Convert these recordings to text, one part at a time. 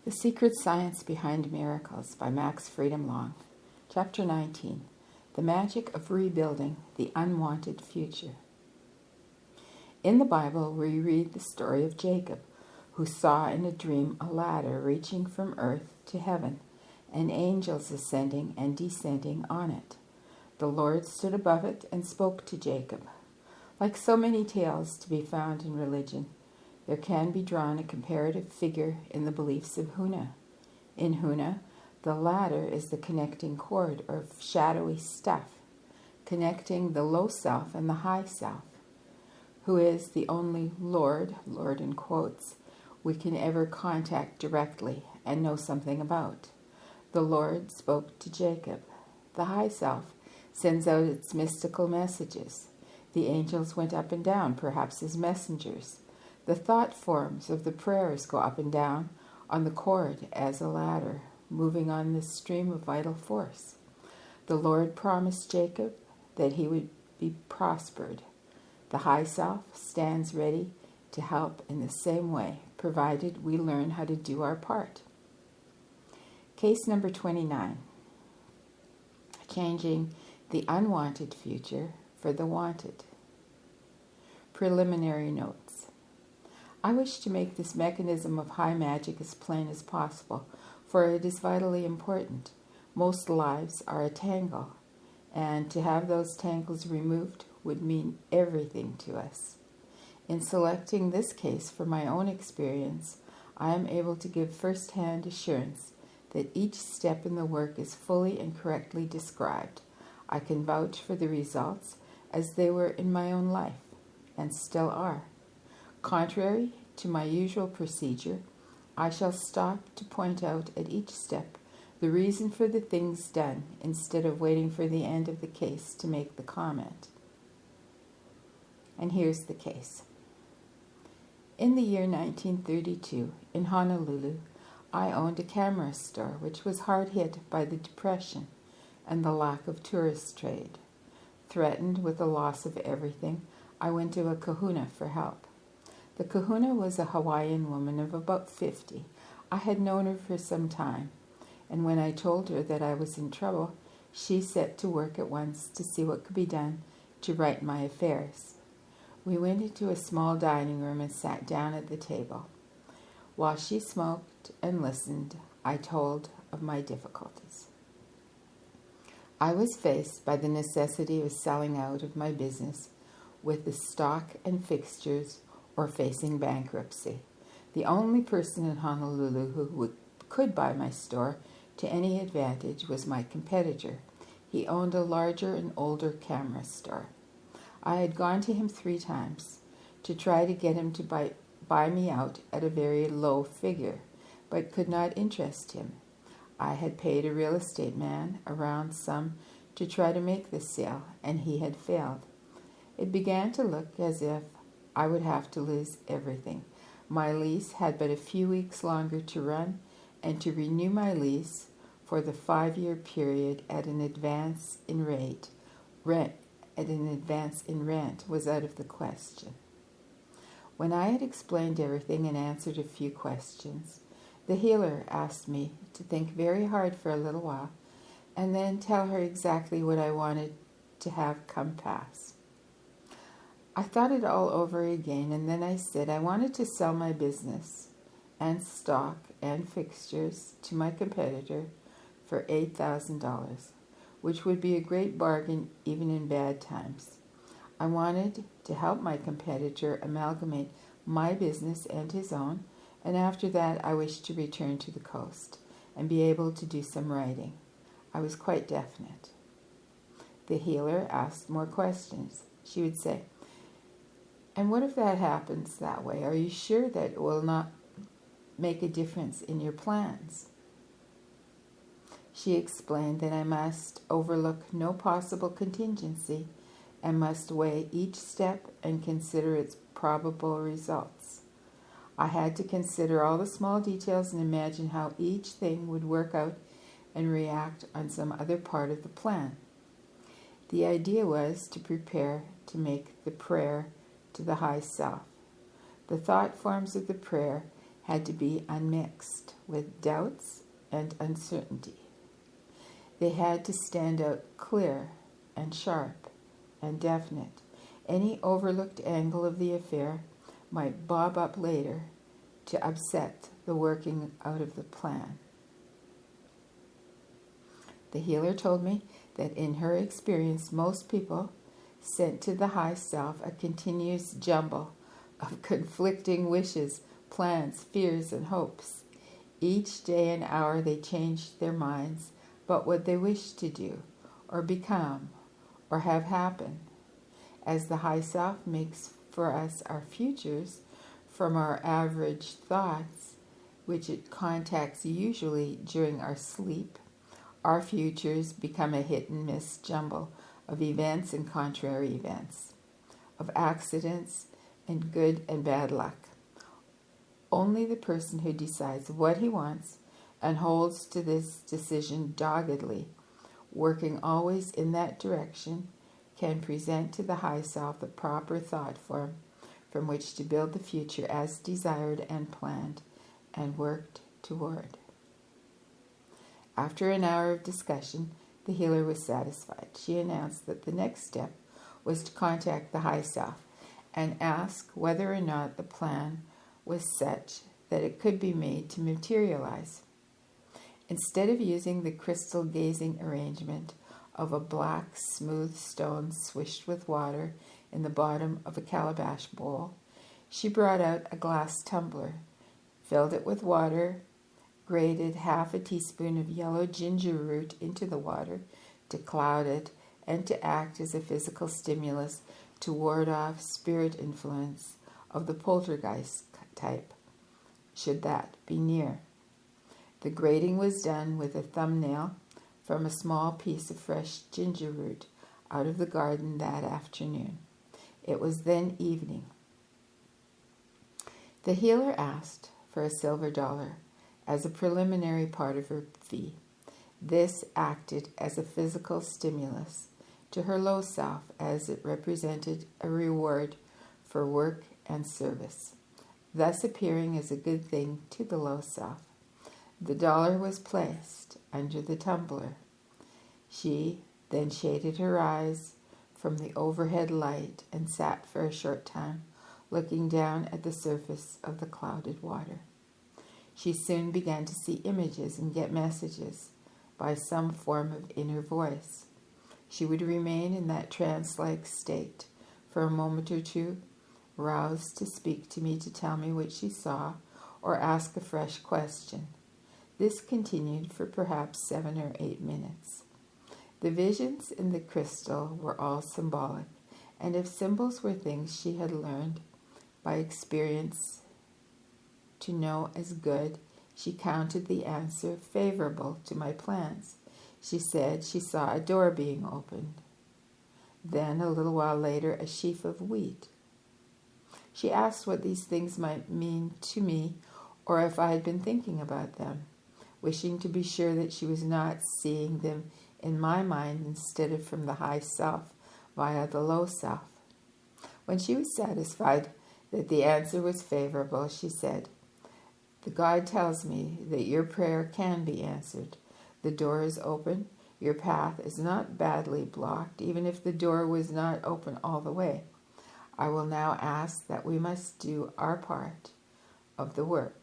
The Secret Science Behind Miracles by Max Freedom Long. Chapter 19. The Magic of Rebuilding the Unwanted Future. In the Bible, we read the story of Jacob, who saw in a dream a ladder reaching from earth to heaven, and angels ascending and descending on it. The Lord stood above it and spoke to Jacob. Like so many tales to be found in religion, there can be drawn a comparative figure in the beliefs of Huna. In Huna, the ladder is the connecting cord or shadowy stuff, connecting the low self and the high self, who is the only Lord in quotes, we can ever contact directly and know something about. The Lord spoke to Jacob. The high self sends out its mystical messages. The angels went up and down, perhaps as messengers. The thought forms of the prayers go up and down on the cord as a ladder, moving on this stream of vital force. The Lord promised Jacob that he would be prospered. The high self stands ready to help in the same way, provided we learn how to do our part. Case number 29. Changing the unwanted future for the wanted. Preliminary notes. I wish to make this mechanism of high magic as plain as possible, for it is vitally important. Most lives are a tangle, and to have those tangles removed would mean everything to us. In selecting this case for my own experience, I am able to give first-hand assurance that each step in the work is fully and correctly described. I can vouch for the results as they were in my own life, and still are. Contrary to my usual procedure, I shall stop to point out at each step the reason for the things done instead of waiting for the end of the case to make the comment. And here's the case. In the year 1932, in Honolulu, I owned a camera store which was hard hit by the Depression and the lack of tourist trade. Threatened with the loss of everything, I went to a Kahuna for help. The Kahuna was a Hawaiian woman of about 50. I had known her for some time, and when I told her that I was in trouble, she set to work at once to see what could be done to right my affairs. We went into a small dining room and sat down at the table. While she smoked and listened, I told of my difficulties. I was faced by the necessity of selling out of my business with the stock and fixtures or facing bankruptcy. The only person in Honolulu who could buy my store to any advantage was my competitor. He owned a larger and older camera store. I had gone to him 3 times to try to get him to buy me out at a very low figure, but could not interest him. I had paid a real estate man a round sum to try to make the sale, and he had failed. It began to look as if I would have to lose everything. My lease had but a few weeks longer to run, and to renew my lease for the 5-year period at an advance in rent was out of the question. When I had explained everything and answered a few questions, the healer asked me to think very hard for a little while and then tell her exactly what I wanted to have come pass. I thought it all over again, and then I said I wanted to sell my business and stock and fixtures to my competitor for $8,000, which would be a great bargain even in bad times. I wanted to help my competitor amalgamate my business and his own, and after that I wished to return to the coast and be able to do some writing. I was quite definite. The healer asked more questions. She would say, "And what if that happens that way? Are you sure that it will not make a difference in your plans?" She explained that I must overlook no possible contingency and must weigh each step and consider its probable results. I had to consider all the small details and imagine how each thing would work out and react on some other part of the plan. The idea was to prepare to make the prayer to the high self. The thought forms of the prayer had to be unmixed with doubts and uncertainty. They had to stand out clear and sharp and definite. Any overlooked angle of the affair might bob up later to upset the working out of the plan. The healer told me that in her experience, most people sent to the high self a continuous jumble of conflicting wishes, plans, fears, and hopes. Each day and hour they changed their minds about what they wished to do, or become, or have happen. As the high self makes for us our futures from our average thoughts, which it contacts usually during our sleep, our futures become a hit and miss jumble of events and contrary events, of accidents and good and bad luck. Only the person who decides what he wants and holds to this decision doggedly, working always in that direction, can present to the high self the proper thought form from which to build the future as desired and planned and worked toward. After an hour of discussion, the healer was satisfied. She announced that the next step was to contact the high self and ask whether or not the plan was such that it could be made to materialize. Instead of using the crystal gazing arrangement of a black, smooth stone swished with water in the bottom of a calabash bowl, she brought out a glass tumbler, filled it with water, grated half a teaspoon of yellow ginger root into the water to cloud it and to act as a physical stimulus to ward off spirit influence of the poltergeist type, should that be near. The grating was done with a thumbnail from a small piece of fresh ginger root out of the garden that afternoon. It was then evening. The healer asked for a silver dollar as a preliminary part of her fee. This acted as a physical stimulus to her low self as it represented a reward for work and service, thus appearing as a good thing to the low self. The dollar was placed under the tumbler. She then shaded her eyes from the overhead light and sat for a short time, looking down at the surface of the clouded water. She soon began to see images and get messages by some form of inner voice. She would remain in that trance-like state for a moment or two, roused to speak to me to tell me what she saw or ask a fresh question. This continued for perhaps 7 or 8 minutes. The visions in the crystal were all symbolic, and if symbols were things she had learned by experience to know as good, she counted the answer favorable to my plans. She said she saw a door being opened. Then, a little while later, a sheaf of wheat. She asked what these things might mean to me, or if I had been thinking about them, wishing to be sure that she was not seeing them in my mind instead of from the high self via the low self. When she was satisfied that the answer was favorable, she said, "The God tells me that your prayer can be answered. The door is open. Your path is not badly blocked, even if the door was not open all the way. I will now ask that we must do our part of the work."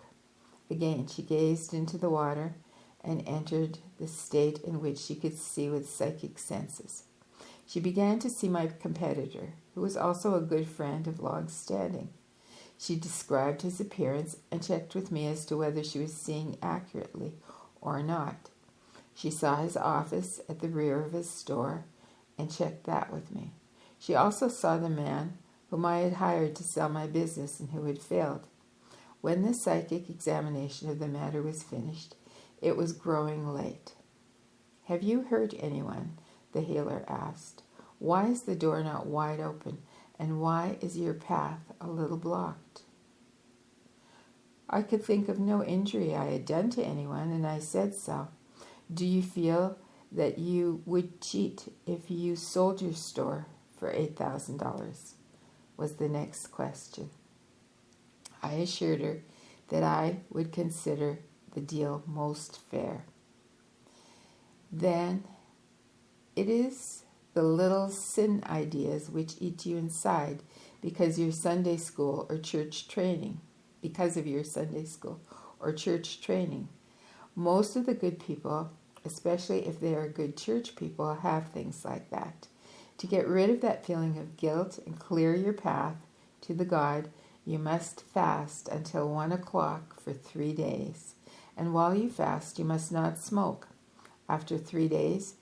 Again, she gazed into the water and entered the state in which she could see with psychic senses. She began to see my competitor, who was also a good friend of long standing. She described his appearance and checked with me as to whether she was seeing accurately or not. She saw his office at the rear of his store and checked that with me. She also saw the man whom I had hired to sell my business and who had failed. When the psychic examination of the matter was finished, it was growing late. "Have you hurt anyone?" the healer asked. "Why is the door not wide open, and why is your path a little blocked?" I could think of no injury I had done to anyone, and I said so. "Do you feel that you would cheat if you sold your store for $8,000? Was the next question. I assured her that I would consider the deal most fair. Then it is the little sin ideas which eat you inside because of your Sunday school or church training. Most of the good people, especially if they are good church people, have things like that. To get rid of that feeling of guilt and clear your path to the God, you must fast until 1 o'clock for 3 days. And while you fast, you must not smoke. After 3 days,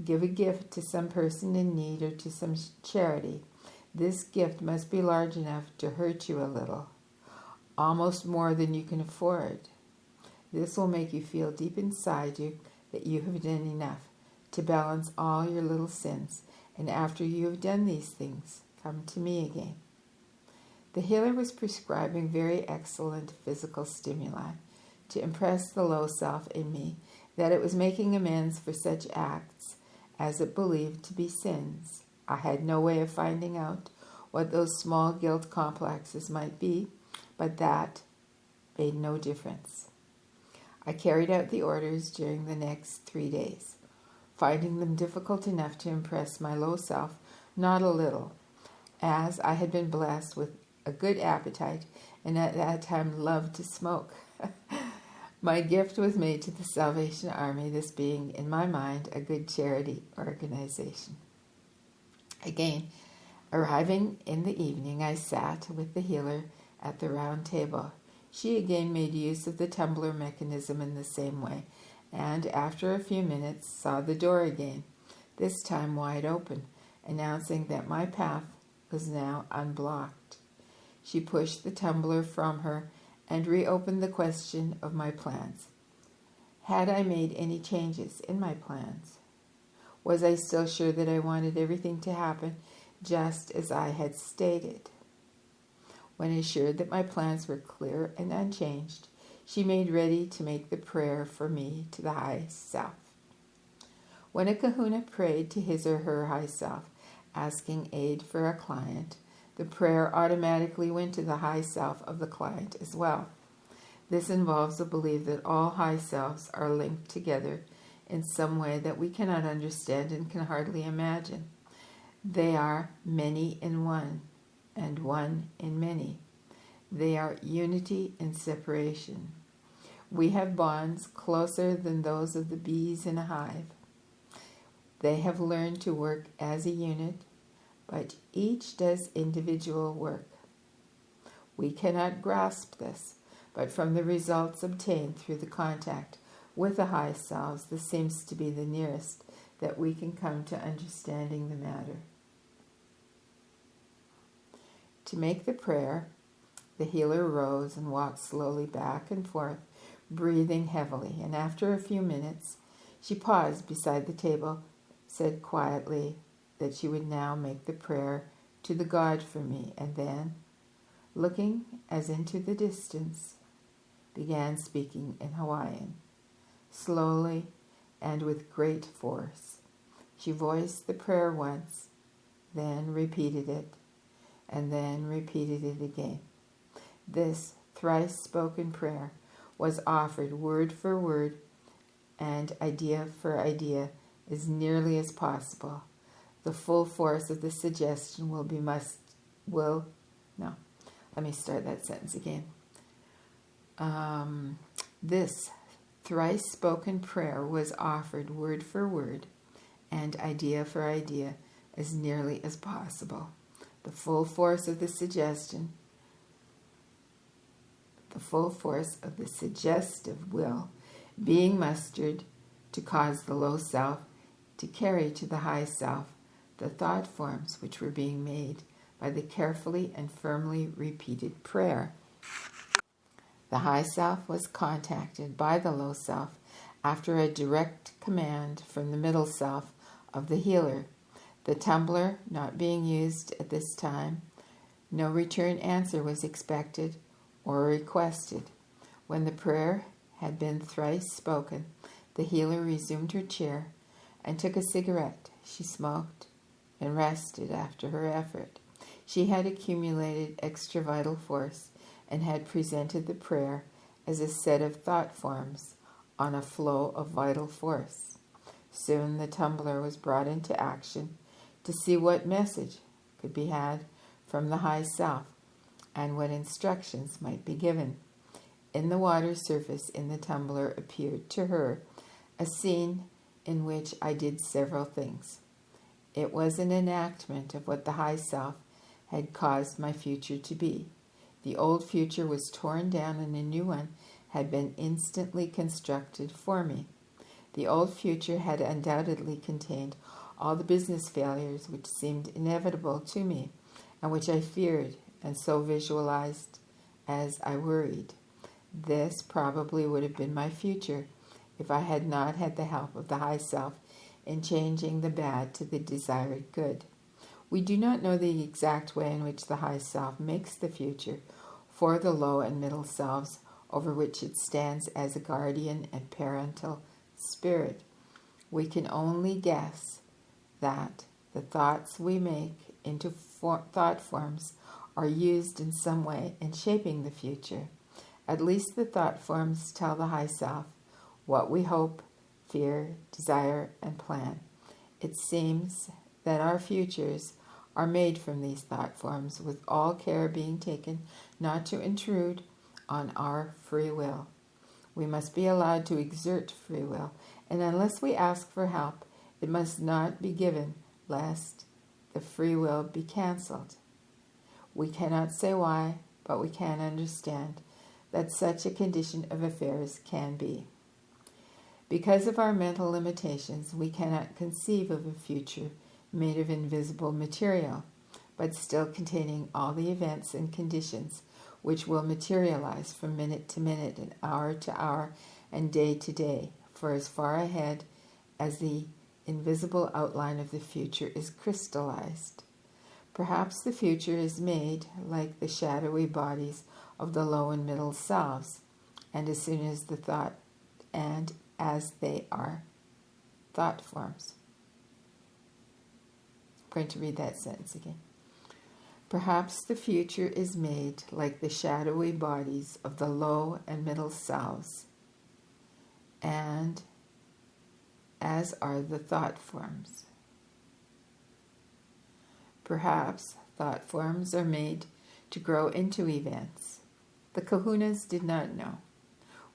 give a gift to some person in need or to some charity. This gift must be large enough to hurt you a little, almost more than you can afford. This will make you feel deep inside you that you have done enough to balance all your little sins. And after you have done these things, come to me again. The healer was prescribing very excellent physical stimuli to impress the low self in me that it was making amends for such acts as it believed to be sins. I had no way of finding out what those small guilt complexes might be, but that made no difference. I carried out the orders during the next 3 days, finding them difficult enough to impress my low self, not a little, as I had been blessed with a good appetite and at that time loved to smoke. My gift was made to the Salvation Army, this being, in my mind, a good charity organization. Again, arriving in the evening, I sat with the healer at the round table. She again made use of the tumbler mechanism in the same way, and after a few minutes saw the door again, this time wide open, announcing that my path was now unblocked. She pushed the tumbler from her and reopened the question of my plans. Had I made any changes in my plans? Was I still sure that I wanted everything to happen just as I had stated? When assured that my plans were clear and unchanged, she made ready to make the prayer for me to the high self. When a kahuna prayed to his or her high self, asking aid for a client, the prayer automatically went to the high self of the client as well. This involves the belief that all high selves are linked together in some way that we cannot understand and can hardly imagine. They are many in one, and one in many. They are unity in separation. We have bonds closer than those of the bees in a hive. They have learned to work as a unit, but each does individual work. We cannot grasp this, but from the results obtained through the contact with the high selves, this seems to be the nearest that we can come to understanding the matter. To make the prayer, the healer rose and walked slowly back and forth, breathing heavily, and after a few minutes, she paused beside the table, said quietly that she would now make the prayer to the God for me, and then, looking as into the distance, began speaking in Hawaiian. Slowly and with great force, she voiced the prayer once, then repeated it, and then repeated it again. This thrice-spoken prayer was offered word for word and idea for idea as nearly as possible. The full force of the suggestion This thrice-spoken prayer was offered word for word and idea for idea as nearly as possible. The full force of the suggestion, the full force of the suggestive will being mustered to cause the low self to carry to the high self the thought forms which were being made by the carefully and firmly repeated prayer. The high self was contacted by the low self after a direct command from the middle self of the healer. The tumbler not being used at this time, no return answer was expected or requested. When the prayer had been thrice spoken, the healer resumed her chair and took a cigarette. She smoked and rested after her effort. She had accumulated extra vital force and had presented the prayer as a set of thought forms on a flow of vital force. Soon the tumbler was brought into action to see what message could be had from the high self and what instructions might be given. In the water surface in the tumbler appeared to her a scene in which I did several things. It was an enactment of what the high self had caused my future to be. The old future was torn down and a new one had been instantly constructed for me. The old future had undoubtedly contained all the business failures which seemed inevitable to me and which I feared and so visualized as I worried. This probably would have been my future if I had not had the help of the high self in changing the bad to the desired good. We do not know the exact way in which the high self makes the future for the low and middle selves over which it stands as a guardian and parental spirit. We can only guess that the thoughts we make into thought forms are used in some way in shaping the future. At least the thought forms tell the high self what we hope, fear, desire, and plan. It seems that our futures are made from these thought forms, with all care being taken not to intrude on our free will. We must be allowed to exert free will, and unless we ask for help, it must not be given, lest the free will be cancelled. We cannot say why, but we can understand that such a condition of affairs can be. Because of our mental limitations, we cannot conceive of a future made of invisible material, but still containing all the events and conditions which will materialize from minute to minute and hour to hour and day to day, for as far ahead as the invisible outline of the future is crystallized. Perhaps the future is made like the shadowy bodies of the low and middle selves, and as soon as the thought and as they are thought forms. I'm going to read that sentence again. Perhaps the future is made like the shadowy bodies of the low and middle selves, and as are the thought forms. Perhaps thought forms are made to grow into events. The Kahunas did not know.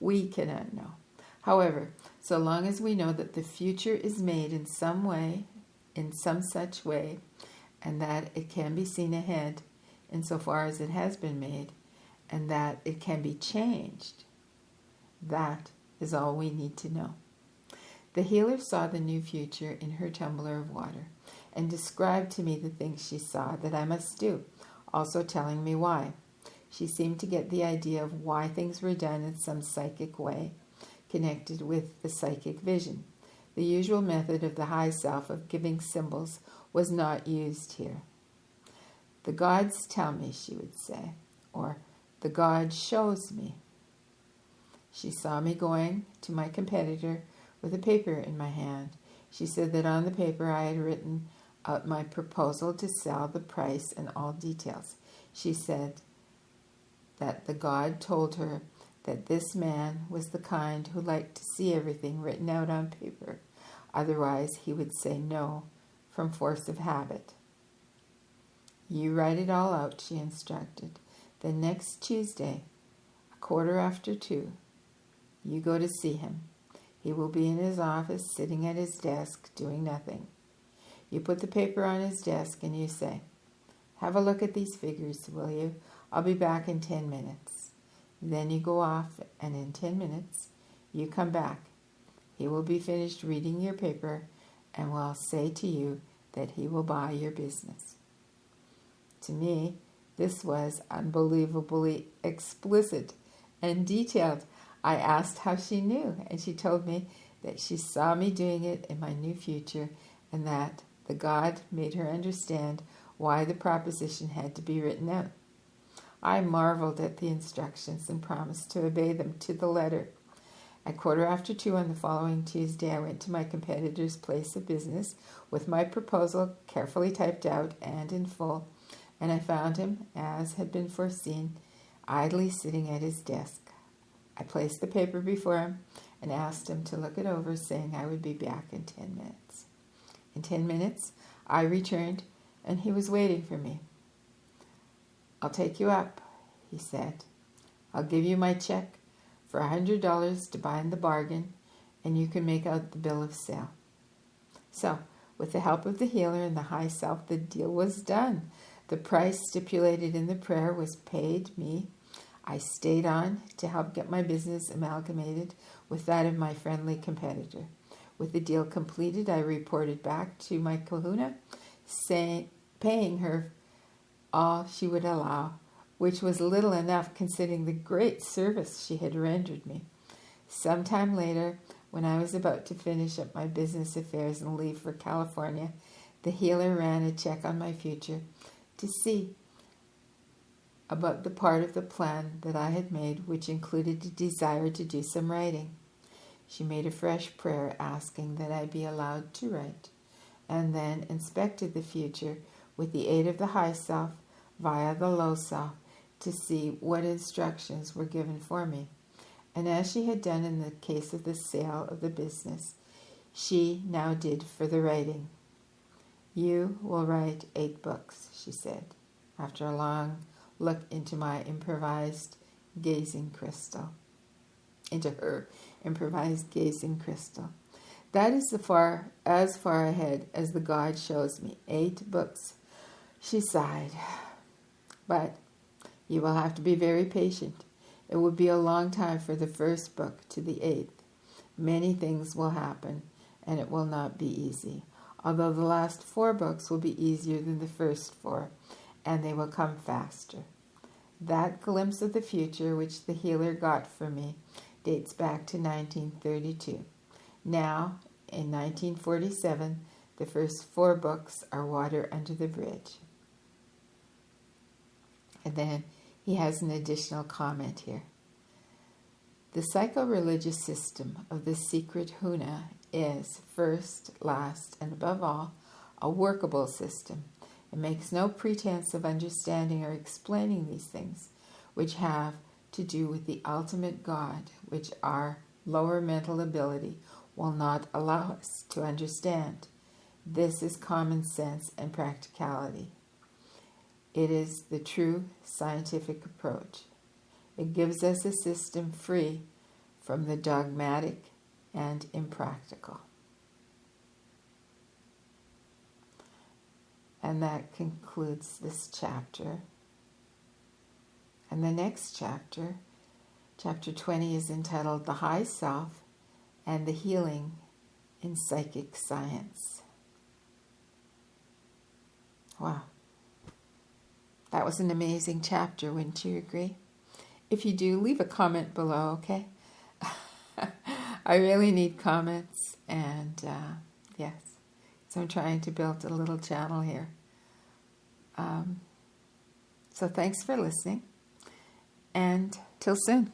We cannot know. However, so long as we know that the future is made in some way, in some such way, and that it can be seen ahead insofar as it has been made, and that it can be changed, that is all we need to know. The healer saw the new future in her tumbler of water and described to me the things she saw that I must do, also telling me why. She seemed to get the idea of why things were done in some psychic way, connected with the psychic vision. The usual method of the high self of giving symbols was not used here. The gods tell me, she would say, or the God shows me. She saw me going to my competitor with a paper in my hand. She said that on the paper I had written out my proposal to sell, the price, and all details. She said that the God told her that this man was the kind who liked to see everything written out on paper. Otherwise, he would say no from force of habit. You write it all out, she instructed. Then next Tuesday, 2:15, you go to see him. He will be in his office, sitting at his desk, doing nothing. You put the paper on his desk and you say, "Have a look at these figures, will you? I'll be back in 10 minutes. Then you go off, and in 10 minutes, you come back. He will be finished reading your paper and will say to you that he will buy your business." To me, this was unbelievably explicit and detailed. I asked how she knew, and she told me that she saw me doing it in my new future and that the God made her understand why the proposition had to be written out. I marveled at the instructions and promised to obey them to the letter. At 2:15 on the following Tuesday, I went to my competitor's place of business with my proposal carefully typed out and in full, and I found him, as had been foreseen, idly sitting at his desk. I placed the paper before him and asked him to look it over, saying I would be back in 10 minutes. In 10 minutes, I returned, and he was waiting for me. "I'll take you up," he said. "I'll give you my check for $100 to bind the bargain, and you can make out the bill of sale." So, with the help of the healer and the high self, the deal was done. The price stipulated in the prayer was paid me. I stayed on to help get my business amalgamated with that of my friendly competitor. With the deal completed, I reported back to my Kahuna, paying her all she would allow, which was little enough considering the great service she had rendered me. Some time later, when I was about to finish up my business affairs and leave for California, the healer ran a check on my future to see about the part of the plan that I had made, which included a desire to do some writing. She made a fresh prayer asking that I be allowed to write, and then inspected the future with the aid of the high self via the low self to see what instructions were given for me. And as she had done in the case of the sale of the business, she now did for the writing. "You will write 8 books," she said, after a long look into my improvised gazing crystal. Into her improvised gazing crystal. "That is as far ahead as the God shows me. 8 books," she sighed. "But you will have to be very patient. It will be a long time for the first book to the 8th. Many things will happen, and it will not be easy, although the last 4 books will be easier than the first 4, and they will come faster." That glimpse of the future which the healer got for me dates back to 1932. Now, in 1947, the first 4 books are water under the bridge. And then he has an additional comment here. "The psycho-religious system of the secret Huna is, first, last, and above all, a workable system. It makes no pretense of understanding or explaining these things, which have to do with the ultimate God, which our lower mental ability will not allow us to understand. This is common sense and practicality. It is the true scientific approach. It gives us a system free from the dogmatic and impractical." And that concludes this chapter. And the next chapter, chapter 20, is entitled "The High Self and the Healing in Psychic Science." Wow. That was an amazing chapter, wouldn't you agree? If you do, leave a comment below, okay? I really need comments, and yes. So I'm trying to build a little channel here. So thanks for listening, and till soon.